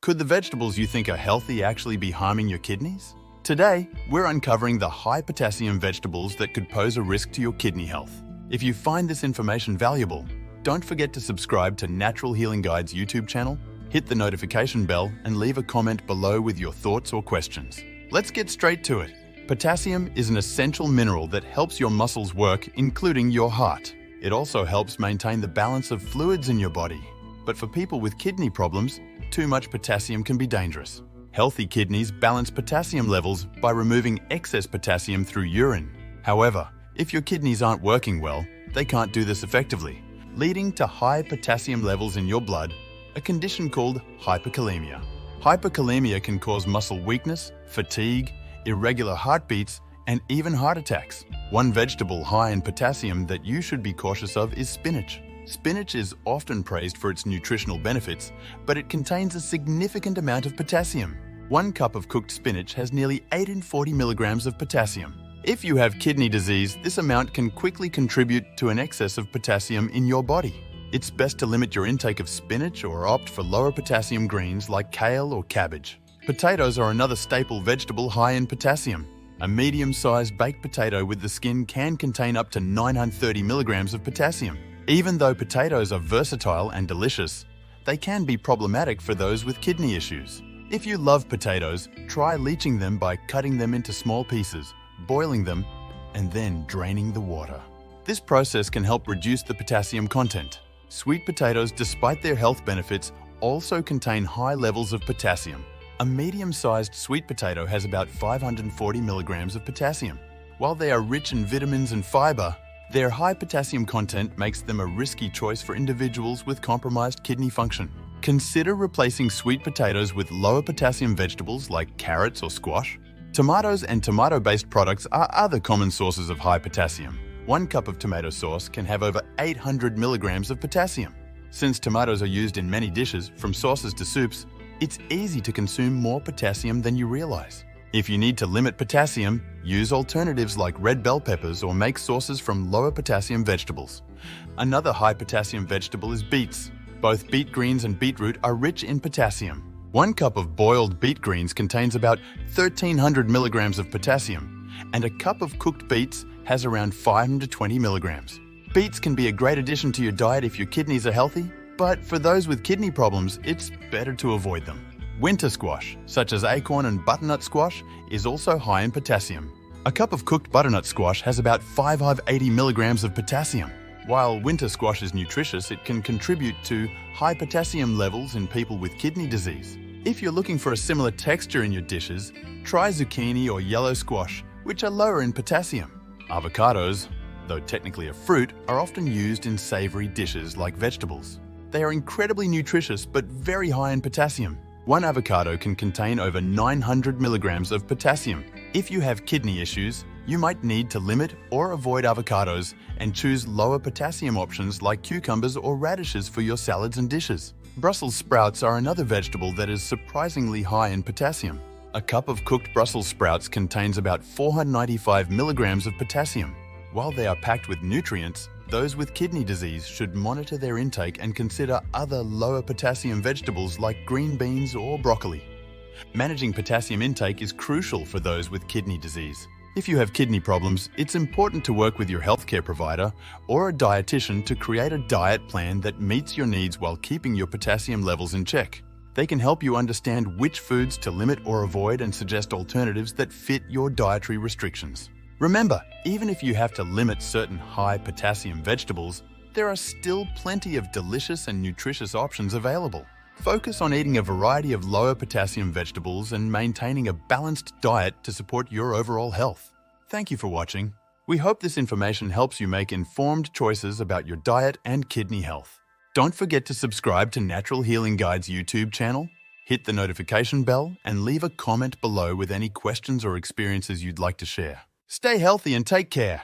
Could the vegetables you think are healthy actually be harming your kidneys? Today, we're uncovering the high-potassium vegetables that could pose a risk to your kidney health. If you find this information valuable, don't forget to subscribe to Natural Healing Guide's YouTube channel, hit the notification bell, and leave a comment below with your thoughts or questions. Let's get straight to it. Potassium is an essential mineral that helps your muscles work, including your heart. It also helps maintain the balance of fluids in your body. But for people with kidney problems, too much potassium can be dangerous. Healthy kidneys balance potassium levels by removing excess potassium through urine. However, if your kidneys aren't working well, they can't do this effectively, leading to high potassium levels in your blood, a condition called hyperkalemia. Hyperkalemia can cause muscle weakness, fatigue, irregular heartbeats, and even heart attacks. One vegetable high in potassium that you should be cautious of is spinach. Spinach is often praised for its nutritional benefits, but it contains a significant amount of potassium. 1 cup of cooked spinach has nearly 840 milligrams of potassium. If you have kidney disease, this amount can quickly contribute to an excess of potassium in your body. It's best to limit your intake of spinach or opt for lower potassium greens like kale or cabbage. Potatoes are another staple vegetable high in potassium. A medium-sized baked potato with the skin can contain up to 930 milligrams of potassium. Even though potatoes are versatile and delicious, they can be problematic for those with kidney issues. If you love potatoes, try leaching them by cutting them into small pieces, boiling them, and then draining the water. This process can help reduce the potassium content. Sweet potatoes, despite their health benefits, also contain high levels of potassium. A medium-sized sweet potato has about 540 milligrams of potassium. While they are rich in vitamins and fiber, their high potassium content makes them a risky choice for individuals with compromised kidney function. Consider replacing sweet potatoes with lower potassium vegetables like carrots or squash. Tomatoes and tomato-based products are other common sources of high potassium. 1 cup of tomato sauce can have over 800 milligrams of potassium. Since tomatoes are used in many dishes, from sauces to soups, it's easy to consume more potassium than you realize. If you need to limit potassium, use alternatives like red bell peppers or make sauces from lower potassium vegetables. Another high potassium vegetable is beets. Both beet greens and beetroot are rich in potassium. 1 cup of boiled beet greens contains about 1,300 milligrams of potassium, and a cup of cooked beets has around 520 milligrams. Beets can be a great addition to your diet if your kidneys are healthy, but for those with kidney problems, it's better to avoid them. Winter squash, such as acorn and butternut squash, is also high in potassium. A cup of cooked butternut squash has about 580 milligrams of potassium. While winter squash is nutritious, it can contribute to high potassium levels in people with kidney disease. If you're looking for a similar texture in your dishes, try zucchini or yellow squash, which are lower in potassium. Avocados, though technically a fruit, are often used in savory dishes like vegetables. They are incredibly nutritious but very high in potassium. 1 avocado can contain over 900 milligrams of potassium. If you have kidney issues, you might need to limit or avoid avocados and choose lower potassium options like cucumbers or radishes for your salads and dishes. Brussels sprouts are another vegetable that is surprisingly high in potassium. A cup of cooked Brussels sprouts contains about 495 milligrams of potassium. While they are packed with nutrients, those with kidney disease should monitor their intake and consider other lower potassium vegetables like green beans or broccoli. Managing potassium intake is crucial for those with kidney disease. If you have kidney problems, it's important to work with your healthcare provider or a dietitian to create a diet plan that meets your needs while keeping your potassium levels in check. They can help you understand which foods to limit or avoid and suggest alternatives that fit your dietary restrictions. Remember, even if you have to limit certain high potassium vegetables, there are still plenty of delicious and nutritious options available. Focus on eating a variety of lower potassium vegetables and maintaining a balanced diet to support your overall health. Thank you for watching. We hope this information helps you make informed choices about your diet and kidney health. Don't forget to subscribe to Natural Healing Guide's YouTube channel, hit the notification bell, and leave a comment below with any questions or experiences you'd like to share. Stay healthy and take care.